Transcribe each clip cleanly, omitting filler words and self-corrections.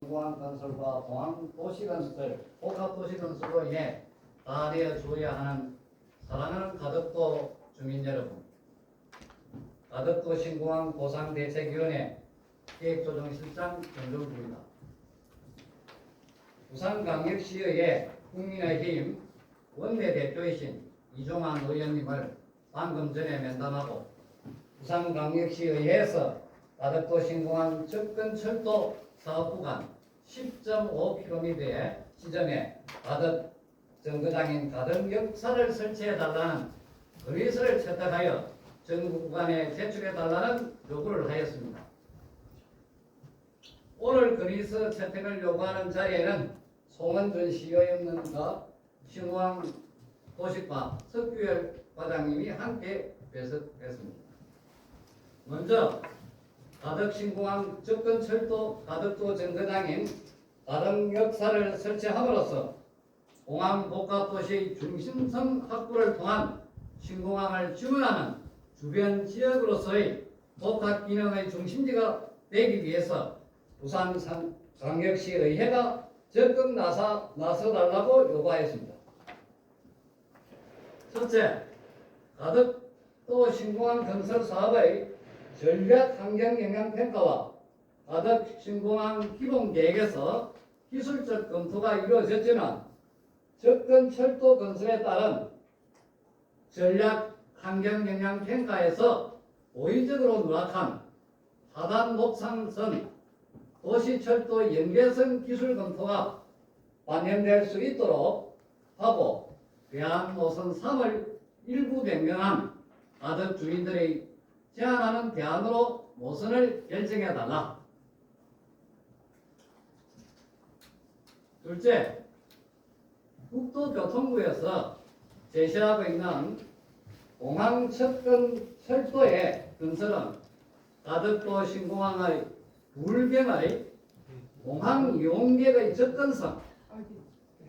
공항건설과 공항도시건설, 복합도시건설로 인해 다되어 주어야 하는 사랑하는 가덕도 주민 여러분, 가덕도 신공항 보상대책위원회 기획조정실장 정정주입니다. 부산광역시의회 국민의힘 원내대표이신 이종환 의원님을 방금 전에 면담하고 부산광역시의회에서 가덕도 신공항 접근철도 사업 구간 10.5km의 지점에 가덕 정거장인 가덕 역사를 설치해달라는 건의서를 채택하여 전 구간에 제출해달라는 요구를 하였습니다. 오늘 건의서 채택을 요구하는 자리에는 송은준 시의원님과 신공항 도시과 석규열 과장님이 함께 배석했습니다. 먼저 가덕 신공항 접근철도 가덕도 정거장인 가덕 역사를 설치함으로써 공항 복합도시 중심성 확보를 통한 신공항을 지원하는 주변 지역으로서의 복합 기능의 중심지가 되기 위해서 부산광역시의회가 적극 나서달라고 요구하였습니다. 첫째, 가덕도 신공항 건설 사업의 전략 환경 영향 평가와 가덕 신공항 기본 계획에서 기술적 검토가 이루어졌지만 접근 철도 건설에 따른 전략 환경 영향 평가에서 고의적으로 누락한 하단 목상선 도시철도 연계선 기술 검토가 반영될 수 있도록 하고 대한 노선 3을 일부 변경한 가덕 주민들의 제안하는 대안으로 노선을 결정해달라. 둘째, 국토교통부에서 제시하고 있는 공항 접근 철도의 건설은 가덕도 신공항의 불경의 공항 이용객의 접근성,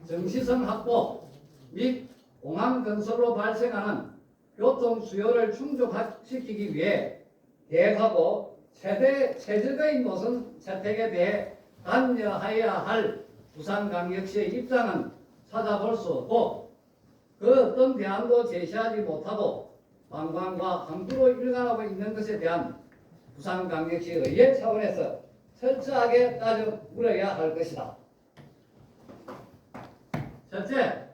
정시성 확보 및 공항 건설로 발생하는 교통 수요를 충족시키기 위해 계획하고 최적의 노선 채택에 대해 관여해야 할 부산광역시의 입장은 찾아볼 수 없고 그 어떤 대안도 제시하지 못하고 관광과 항구로 일관하고 있는 것에 대한 부산광역시 의회 차원에서 철저하게 따져 물어야 할 것이다. 첫째,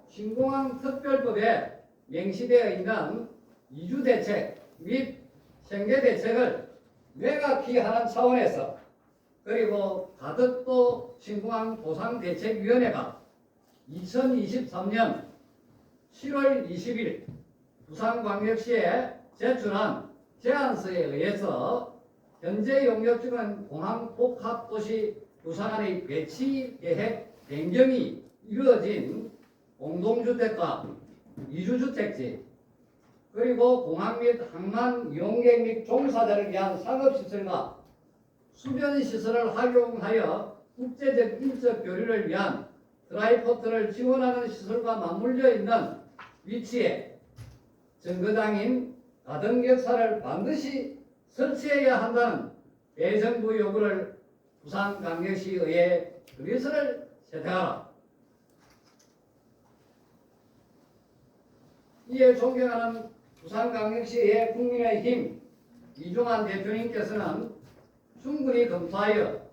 신공항 특별법에 명시되어 있는 이주대책 및 생계대책을 명확히하는 차원에서 그리고 가덕도 신공항 보상대책위원회가 2023년 7월 20일 부산광역시에 제출한 제안서에 의해서 현재 용역 중인 공항 복합도시 부산안의 배치 계획 변경이 이루어진 공동주택과 이주주택지 그리고 공항 및 항만 이용객 및 종사자를 위한 상업시설과 수변시설을 활용하여 국제적 인적 교류를 위한 드라이포트를 지원하는 시설과 맞물려 있는 위치에 정거장인 가덕 역사를 반드시 설치해야 한다는 대정부 요구를 부산광역시의회 건의서를 채택하라. 이에 존경하는 부산광역시의 국민의힘 이종환 대표님께서는 충분히 검토하여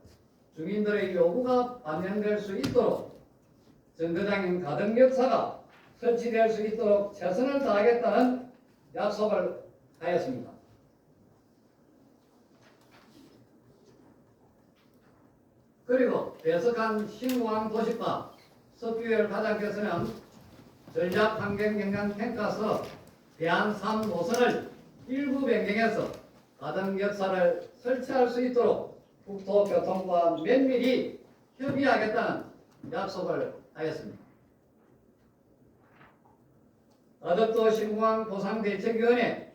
주민들의 요구가 반영될 수 있도록 정거장인 가덕 역사가 설치될 수 있도록 최선을 다하겠다는 약속을 하였습니다. 그리고 배석한 신공항 도시과 석규열 과장께서는 전략 환경 영향 평가서 대안 3 노선을 일부 변경해서 가덕 역사를 설치할 수 있도록 국토교통부와 면밀히 협의하겠다는 약속을 하였습니다. 가덕도 신공항 보상대책위원회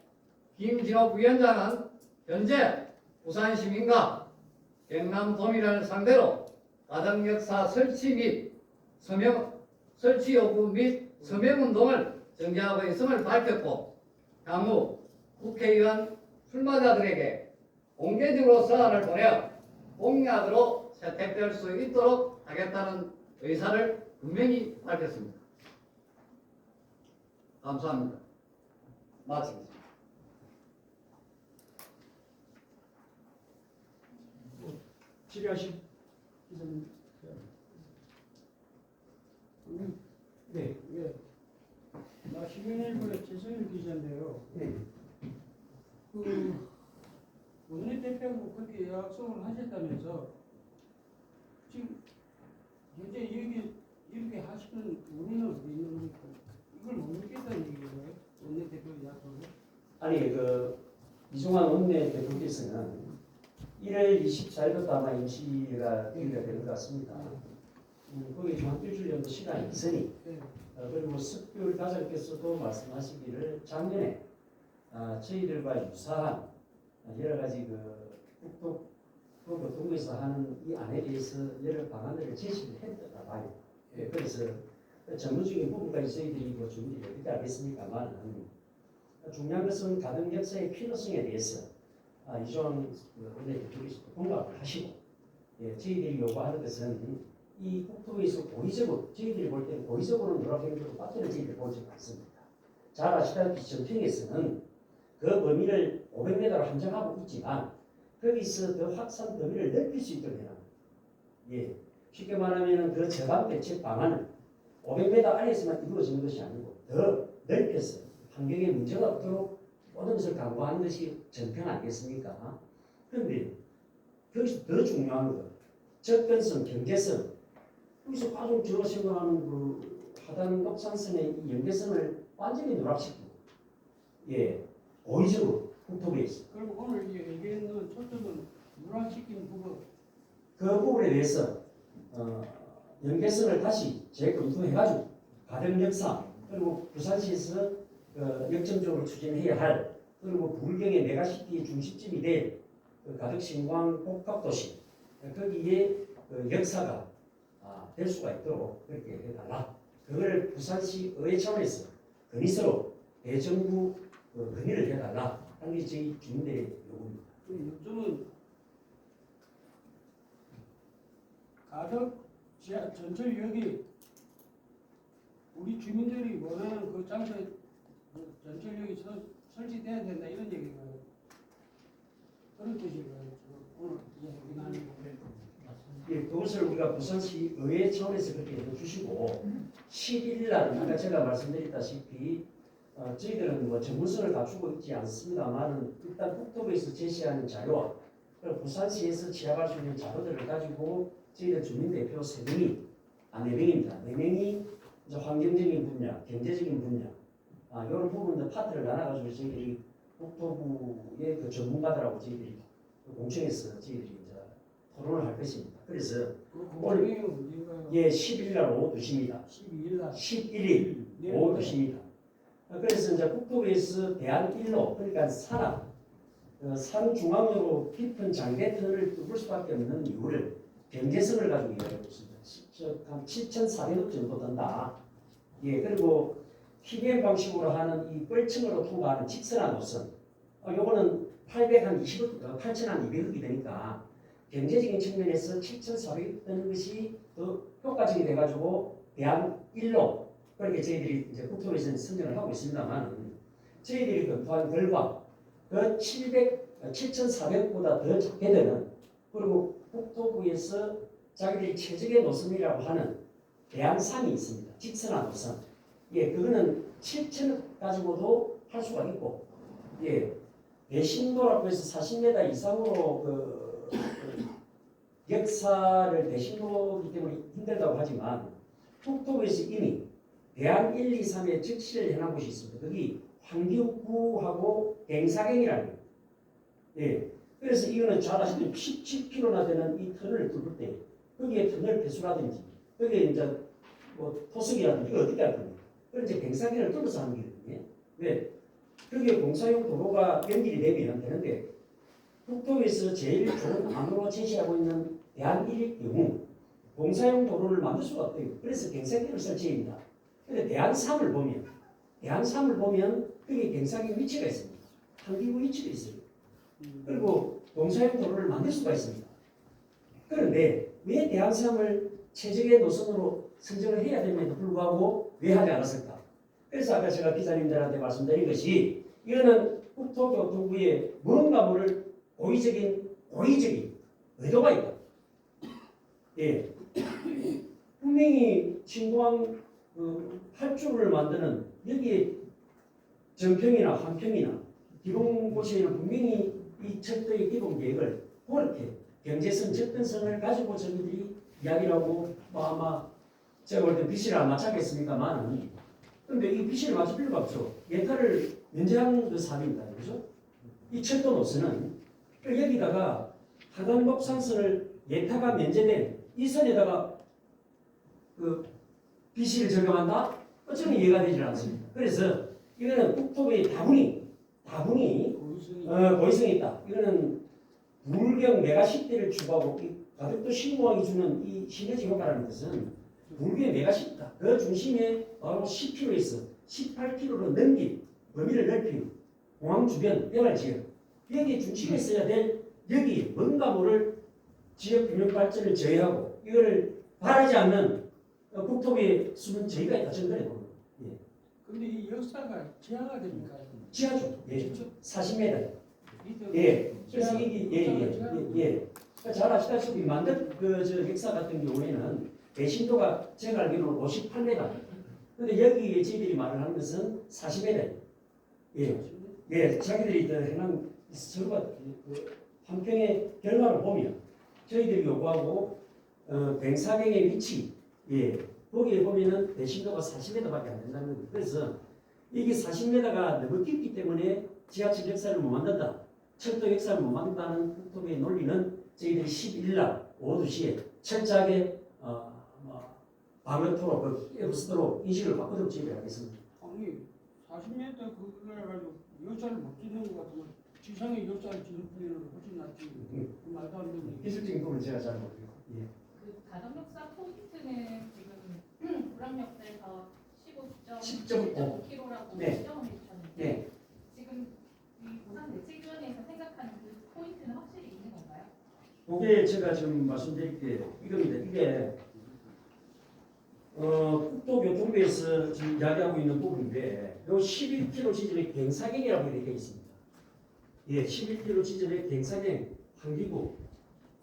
김진옥 위원장은 현재 부산 시민과 경남도민을 상대로 가덕 역사 설치 및 설치 요구 및 서명운동을 전개하고 있음을 밝혔고 향후 국회의원 출마자들에게 공개적으로 서한을 보내 공약으로 채택될 수 있도록 하겠다는 의사를 분명히 밝혔습니다. 감사합니다. 마치겠습니다. 질의하실 기자님. 네. 예. 나 시민일보의 최성일 기자인데요. 네. 그 원내대표하고 그렇게 약속을 하셨다면서 지금 현재 여기 이렇게 하시는 원인은 어디 있는 겁니까? 이걸 못 믿겠다는 얘기예요. 원내대표 약속을. 아니 이종환 원내대표께서는 1월 24일부터 아마 임시가 되기가 되는 것 같습니다. 거기 한 일주일 정도 시간이 있으니 네. 그리고 석귤 다장께서도 말씀하시기를 작년에 저희들과 유사한 여러 가지 국토교통부에서 하는 이 안에 대해서 여러 방안들을 제시를 했다 봐요. 그래서 전문적인 부분까지 저희들이 준비를 어떻게 하겠습니까만 중요한 것은 가동 역사의 필요성에 대해서 이종환 원내대표께서 공감을 하시고 저희들이 요구하는 것은 이 국토부에서 고의적으로 저희들이 볼 때는 고의적으로 누락행위로 빠뜨려 저희들이 보지 않습니다. 잘 아시다시피 정평에서는 그 범위를 500m로 한정하고 있지만 거기서 더 확산 범위를 넓힐 수 있도록 해놨습니다. 쉽게 말하면 그 저감 대책 방안을 500m 안에서만 이루어지는 것이 아니고 더 넓혀서 환경에 문제가 없도록 모든 것을 강구하는 것이 정평 아니겠습니까? 그런데 거기서 더 중요한 것, 접근성, 경제성, 여기서 가장 제가 생각하는 하단 녹산선의 이 연계성을 완전히 누락시키고, 고의적으로 국토부에서 그리고 오늘 얘기했는 초점은 누락시킨 부분. 그 부분에 대해서 연계성을 다시 재검토해가지고 가령 역사 그리고 부산시에서 역점적으로 추진해야 할 그리고 불경의 메가시티 중심점이 될 가덕신광 복합도시 거기에 역사가 될 수가 있도록 그렇게 해달라. 그걸 부산시 의회 차원에서 건의서로 대정부 건의를 해달라 하는 게 저희 주민들의 요구입니다. 요즘은 가덕 전철역이 우리 주민들이 원하는 그 장소에 전철역이 설치돼야 된다 이런 얘기가요. 그런 뜻이고요. 오늘 얘기 나누는 거. 그것을 우리가 부산시 의회 차원에서 그렇게 해주시고 11일 날 아까 제가 말씀드렸다시피 저희들은 전문성을 갖추고 있지 않습니다만 일단 국토부에서 제시하는 자료와 부산시에서 취합할 수 있는 자료들을 가지고 저희들 주민대표 3명이 4명입니다. 4명이 이제 환경적인 분야, 경제적인 분야 이런 부분들 파트를 나눠가지고 저희들이 국토부의 그 전문가들하고 저희들이 공청에서 저희들이 이제 토론을 할 것입니다. 그래서 오늘 10일 날 오후 2시입니다. 12일 날 11일 오후 2시입니다. 그래서 이제 국토부에서 대안 1로 그러니까 산 중앙으로 깊은 장대터널을 뚫을 수밖에 없는 이유를 경제성을 가지고 이야기하고 있습니다. 한 7,400억 정도 든다. 그리고 TBM 방식으로 하는 이 뻘층으로 통과하는 직선한 노선. 요거는 820억, 8,200억이 되니까 경제적인 측면에서 7,400억 드는 것이 더 효과적이 돼가지고 대안 1로 그렇게 저희들이 이제 국토부에서 선정을 하고 있습니다만 저희들이 검토한 결과 그 7,400보다 더 적게 되는 그리고 국토부에서 자기들이 최적의 노선이라고 하는 대안 3이 있습니다. 직선한 노선. 그거는 7,000억 가지고도 할 수가 있고, 대신도라고 해서 40m 이상으로 역사를 대신도이기 때문에 힘들다고 하지만 국토부에서 이미 대안 1, 2, 3에 적시를 해놓은 곳이 있습니다. 거기 황교구하고 갱사경이라는 거예요. 그래서 이거는 잘 아시다시피 17km나 되는 이 터널을 뚫을 때 거기에 터널 배수라든지 거기에 이제 뭐 토석이라든지 이거 어떻게 할 겁니까? 그럼 이제 갱사경을 뚫어서 하는 거거든요. 왜? 거기에 공사용 도로가 연결이 되면 되는데 국토부에서 제일 좋은 안으로 제시하고 있는 대안 1일 경우 공사용 도로를 만들 수가 없대요. 그래서 갱사경을 설치합니다. 근데 대안 3을 보면 거기에 갱사경 위치가 있습니다. 한기구 위치도 있어요. 그리고 공사용 도로를 만들 수가 있습니다. 그런데 왜 대한항을 최적의 노선으로 선정을 해야 됨에도 불구하고 왜 하지 않았을까? 그래서 아까 제가 기자님들한테 말씀드린 것이 이거는 국토교통부의 뭔가 모를 고의적인 의도가 있다. 예. 분명히 신공항 8주를 만드는 여기에 정평이나 한평이나 기동고시에는 분명히 이 철도의 기본 계획을 그렇게 경제성, 접근성을 가지고 저희들이 이야기를 하고 뭐 아마 제가 볼 때 비시를 안 맞추겠습니까만은 근데 이 비시를 맞출 필요가 없죠. 예타를 면제하는 그 사업입니다. 그죠? 이 철도 노선은 여기다가 하단 곡선선을 예타가 면제된 이 선에다가 그 비시를 적용한다? 어쩌면 이해가 되질 않습니다. 그래서 이거는 국토부의 다분히 고의성이 있다. 이거는 불경 메가시티를 추구하고 이 가덕도 신공항이 주는 이 시너지 효과라는 것은 불교의 메가시티다. 그 중심에 바로 10km에서 18km로 넘긴 범위를 넓힌 공항 주변 개발지역 여기 중심에 있어야 될 여기 뭔가 모를 지역 균형 발전을 저해하고 이거를 바라지 않는 국토부의 수는 저희가 있다. 저는 그래 봅니다. 예. 근데 이 역사가 지하가 됩니까? 지하죠. 예. 진짜? 40m. 이들 예. 그래서 지하- 이게 예. 잘 아시다시피 만든 저 역사 같은 경우에는 배신도가 제가 알기로는 58m. 근데 여기 저희들이 말을 하는 것은 40m. 예. 예. 자기들이 해당 서로가 한평의 결과를 보면 저희들이 요구하고 뱅사경의 위치 예. 거기에 보면은 배신도가 40m밖에 안 된다는 거예요. 그래서 이게 40m가 너무 깊기 때문에 지하철 역사를 못 만든다. 철도 역사를 못 만든다는 국토부의 논리는 저희들이 11일 오후 2시에 철저하게 방어토로 에브스도로 인식을 바꾸도록 저희들이 하겠습니다. 아니 40m 그걸 가지고 역사를 못 짓는 것 같으면 지상의 역사를 짓는 분야는 훨씬 낫지. 그 말도 안 되는 얘기. 기술적인 부분은 제가 잘 모르겠고 예. 그 가덕역사 포인트는 지금 불암역사에서 10.5 15.5km라고 네. 지정을 해주셨는데 네. 지금 이 부산대책위원회에서 생각하는 그 포인트는 확실히 있는 건가요? 그게 제가 지금 말씀드릴 게 이겁니다. 이게 국토교통부에서 지금 이야기하고 있는 부분인데 요 11km 지점에 갱사경이라고 되어 있습니다. 예, 11km 지점에 갱사경 한기구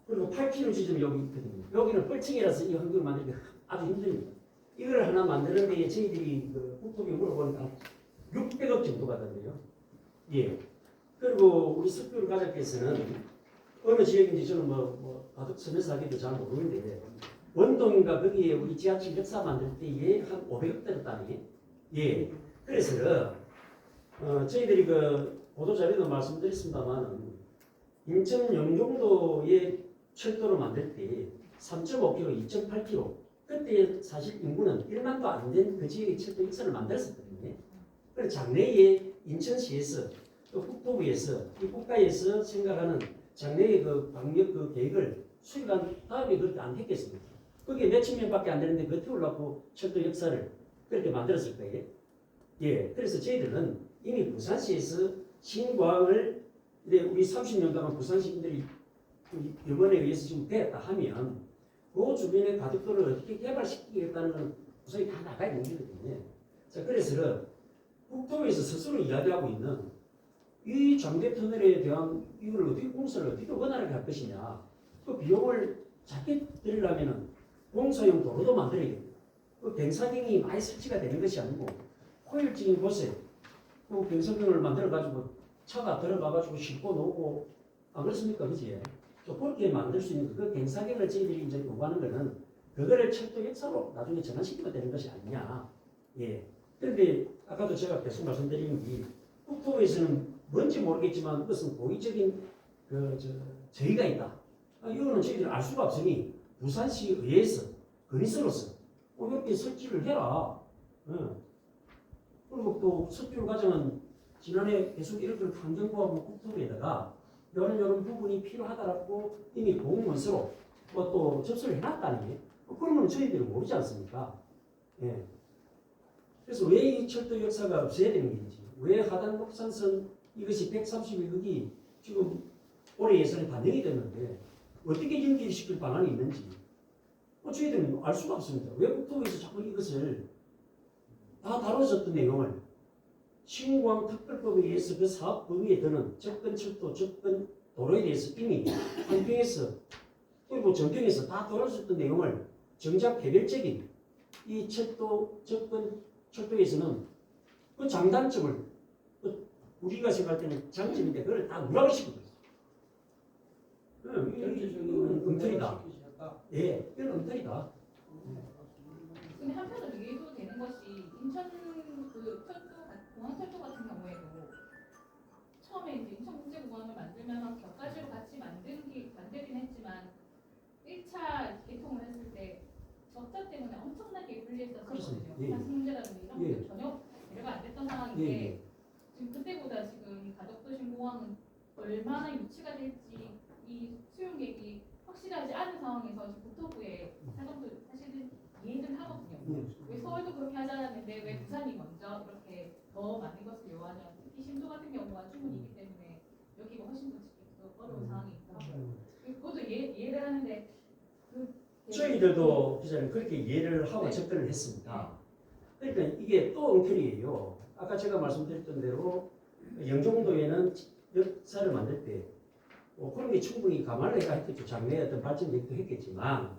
그리고 8km 지점이 여기 있거든요. 여기는 뻘층이라서 이 한기구 만들기 아주 힘듭니다. 이걸 하나 만드는데 저희들이 그 국토부 물어보니까 600억 정도가 된대요. 예. 그리고 우리 석규 가족께서는 어느 지역인지 저는 가덕 섬에서 하기도 잘 모르는데 원동인가 거기에 우리 지하철 역사 만들 때에 한 500억 들었다니. 예. 그래서 저희들이 그 보도 자료도 말씀드렸습니다만 인천 영종도의 철도를 만들 때 3.5km, 2.8km 그때 사실 인구는 1만도 안 된 그 지역의 철도 역사를 만들었었거든요. 그래서 장래에 인천시에서 또 국토부에서 이 국가에서 생각하는 장래의 그 방역 그 계획을 수립한 다음에 그렇게 안 했겠습니까? 거기에 몇천 명밖에 안 되는데 그 태우려고 철도 역사를 그렇게 만들었을 거예요. 예, 그래서 저희들은 이미 부산시에서 신공항을 우리 30년 동안 부산 시민들이 여건에 의해서 지금 되었다 하면 그 주변의 가덕도를 어떻게 개발시키겠다는 건 우선이 다 나가야 되는 거거든요. 자, 그래서 국토부에서 스스로 이야기하고 있는 이 장대 터널에 대한 이걸 어떻게 공사를 어떻게 원활하게 할 것이냐. 그 비용을 작게 들으려면 공사용 도로도 만들어야 됩니다. 그 뱅사경이 많이 설치가 되는 것이 아니고 효율적인 곳에 그 뱅사경을 만들어가지고 차가 들어가가지고 싣고 놓고 안 그렇습니까? 그지? 또 그렇게 만들 수 있는 그 뱅사경을 저희들이 이제 요구하는 거는 그거를 철도 역사로 나중에 전환시키면 되는 것이 아니냐. 예. 그런데 아까도 제가 계속 말씀드린 게 국토부에서는 뭔지 모르겠지만 그것은 고의적인 저희가 있다. 이거는 저희들이 알 수가 없으니 부산시에 의해서 건의서로서 이렇게 설치를 해라. 그리고 또 석출 과정은 지난해 계속 이렇게 환경부하고 국토부에다가 이런 부분이 필요하다라고 이미 공문서로 또 접수를 해놨다는 게 그러면 저희들이 모르지 않습니까? 예. 그래서 왜 이 철도 역사가 없어야 되는 건지, 왜 하단 곡선선 이것이 132억이 지금 올해 예산에 반영이 됐는데 어떻게 연기시킬 방안이 있는지 저희들은 알 수가 없습니다. 왜 국토부에서 자꾸 이것을 다 다뤄졌던 내용을 신공항특별법에 의해서 그 사업 범위에 드는 접근철도, 접근도로에 대해서 이미 한평에서 그리고 전평에서 다 다뤄졌던 내용을 정작 개별적인 이 철도, 철도에서는 그 장단점을 우리가 생각할 때는 장점인데 그걸 다 누락을 시키고 있어요. 이건 엉터리다. 예, 이건 엉터리다. 근데 한편으로 이해도 되는 것이 인천 그 공항철도 같은 경우에도 처음에 이제 인천국제공항을 만들면서 격가지로 같이 만들긴 했지만 1차 개통을 했을 때 적자 때문에 엄청나게 불리했었거든요. 예. 가스 문제라든지 이런 예. 것들 전혀 배려가 안 됐던 상황인데 예. 지금 그때보다 지금 가덕도심 공항은 얼마나 유치가 될지 이 수용객이 확실하지 않은 상황에서 지금 국토부에 사정도 사실은 이해를 하거든요. 왜 서울도 그렇게 하지 않았는데 왜 부산이 먼저 이렇게 더 많은 것을 요하냐. 특히 신도 같은 경우가 충분히 있기 때문에 여기가 훨씬 더 지금 어려운 상황이 있더라고요. 그것도 이해를 하는데 저희들도 기자님 그렇게 이해를 하고 네. 접근을 했습니다. 그러니까 이게 또 엉터리예요. 아까 제가 말씀드렸던 대로 영종도에는 역사를 만들 때 그런 게 충분히 감안을 해가 했겠죠. 장래의 어떤 발전 계획도 했겠지만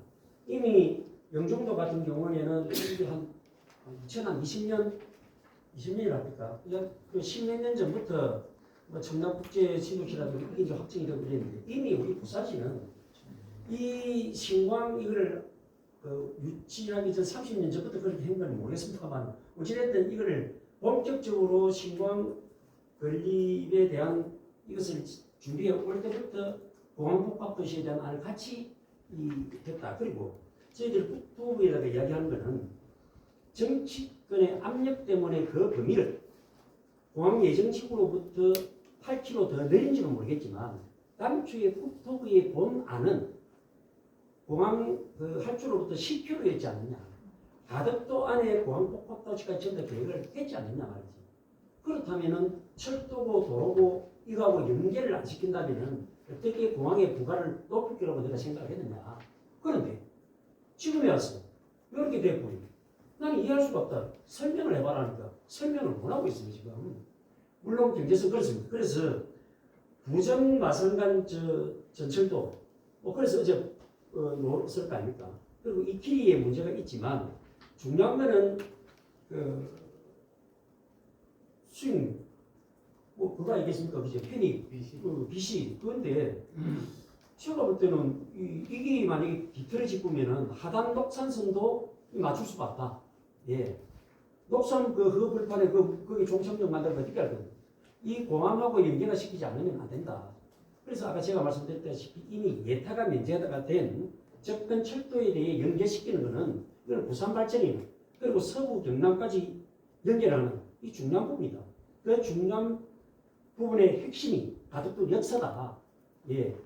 이미 영종도 같은 경우에는 한 2020년이랍니까? 그 10몇 년 전부터 뭐 청남국제지도시라든가 이게 이제 확정이 되고 그랬는데 이미 우리 부산시는 이 신광 이거를 유치하기 전 30년 전부터 그렇게 한 건 모르겠습니다만 어찌됐든 이거를 본격적으로 신광 건립에 대한 이것을 준비해 올 때부터 공항복합도시에 대한 안을 같이 했다. 그리고 저희들 국토부에다가 이야기하는 것은 정치권의 압력 때문에 그 범위를 공항 예정지구로부터 8km 더 내린지는 모르겠지만 당초에 국토부의 본안은 공항 할주로부터 10km였지 않느냐. 가덕도 안에 공항복합도시까지 전부 계획을 했지 않느냐 말이지. 그렇다면은 철도고 도로고 이거하고 연계를 안 시킨다면은 어떻게 공항의 부가를 높일 거라고 내가 생각했느냐. 그런데 지금에 와서 이렇게 돼버리니 나는 이해할 수가 없다. 설명을 해봐라니까 설명을 못하고 있습니다 지금. 물론 경제성 그렇습니다. 그래서 부정 마산간 전철도 그래서 어제 놓았을 거 아닙니까? 그리고 이 길이에 문제가 있지만 중요한 거는 수익 그거 알겠습니까? 그죠? 편익 빚이 그건데 제가 볼 때는 이게 만약에 비틀어지 보면은 하단 녹산선도 맞출 수가 없다. 예. 녹산 허벌판에 거기 종착역 만들면 어떻게 할 거예요? 이 공항하고 연계가 시키지 않으면 안 된다. 그래서 아까 제가 말씀드렸다시피 이미 예타가 면제가 된 접근 철도에 대해 연계시키는 것은 이건 부산 발전이나 그리고 서부 경남까지 연결하는 이 중요한 부분이다. 그 중요한 부분의 핵심이 가덕도 역사다. 예.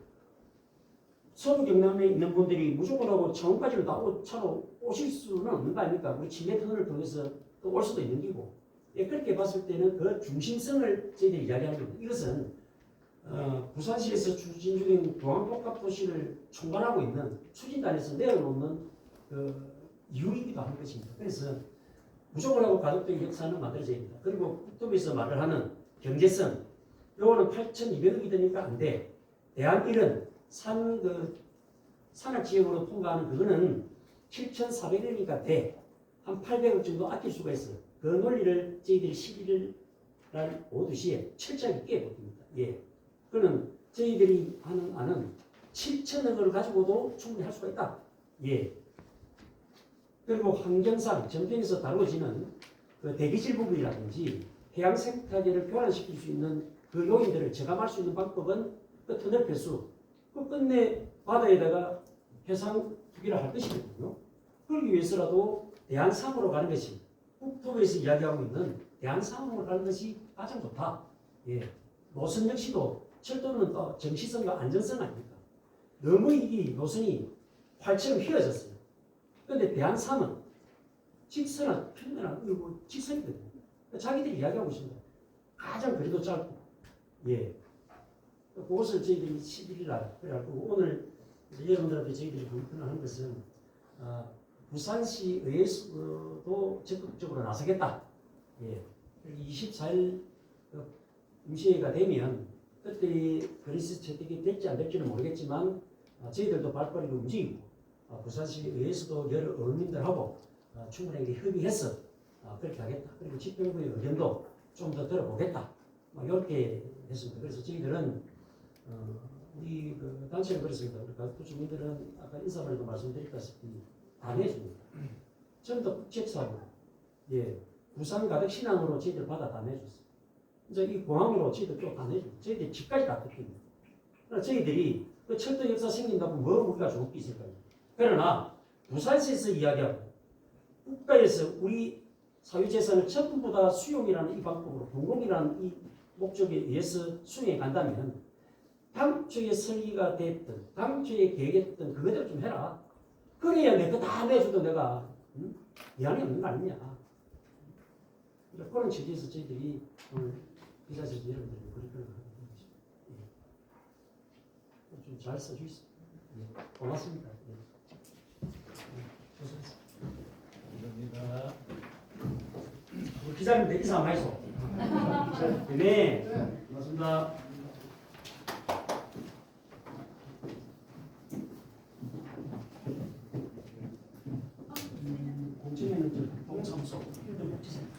서부 경남에 있는 분들이 무조건 하고 창원까지는 다 차로 오실 수는 없는 거 아닙니까? 우리 친해터널을 통해서 또 올 수도 있는 기고. 예, 그렇게 봤을 때는 그 중심성을 저희들이 이야기하는 겁니다. 이것은 부산시에서 추진 중인 공항복합도시를 총괄하고 있는 추진단에서 내어놓는 이유이기도 한 것입니다. 그래서 무조건 하고 가덕도의 역사는 만들어져야 됩니다. 그리고 국토부에서 말을 하는 경제성, 요거는 8,200억이 되니까 안 돼. 대한일은 산악 지역으로 통과하는 그거는 7,400억이니까 돼. 한 800억 정도 아낄 수가 있어요. 그 논리를 저희들이 11일 날 오후 2시에 철저하게 깨봅니다. 예. 그는 저희들이 하는 안은 7,000억을 가지고도 충분히 할 수가 있다. 예. 그리고 환경상 전편에서 다루어지는 그 대기질 부분이라든지 해양 생태계를 교란시킬 수 있는 그 요인들을 제감할 수 있는 방법은 그 터널 폐수, 그 끝내 바다에다가 해상 투기를 할 것이거든요. 그러기 위해서라도 대한상으로 가는 것이 국토부에서 이야기하고 있는 대한상으로 가는 것이 가장 좋다. 예. 노선 역시도 철도는 또 정시성과 안전성 아닙니까? 너무 이 노선이 활처럼 휘어졌어요. 그런데 대한삼은 직선한 평면한 그리고 직선이거든요. 자기들이 이야기하고 있습니다. 가장 거리도 짧고, 예. 그것을 저희들이 11일 날 그래갖고 오늘 여러분들한테 저희들이 공표하는 것은 부산시 의회에서도 적극적으로 나서겠다. 예. 24일 임시회의가 되면 그때 그리스 채택이 될지 안 될지는 모르겠지만 저희들도 발빠르게 움직이고 부산시 의회에서도 여러 의원님들하고 충분하게 협의해서 그렇게 하겠다. 그리고 집행부의 의견도 좀 더 들어보겠다. 이렇게 했습니다. 그래서 저희들은 우리 그 단체는 그렇습니다. 우리 가덕도 주민들은 아까 인사말에도 말씀드렸다시피 다 내줍니다. 전부 다 국책사고, 예, 부산 가덕 신앙으로 저희들 받아 다 내줬어요. 이제 이 공항으로 저희들 또 다 내줍니다. 저희들 집까지 다 뜯깁니다. 그러나 저희들이 그 철도 역사 생긴다고 뭐 우리가 좋을 게 있을까요? 그러나 부산시에서 이야기하고 국가에서 우리 사유재산을 전부 다 수용이라는 이 방법으로 공공이라는 이 목적에 의해서 수용해 간다면 당초에 설계가 됐든 당초에 계획했던 그거대로 좀 해라. 그래야 내 거 다 내줘도 내가 미안이 없는 거 아니냐. 그런 취지에서 저희들이 오늘 기자실 여러분들이 그렇게 하는 것이죠. 좀 잘 써주세요. 고맙습니다. 감사합니다. 우리 기자님들 인사 한번 해줘. 네, 고맙습니다. 공지면은 동사무소 좀 해주세요.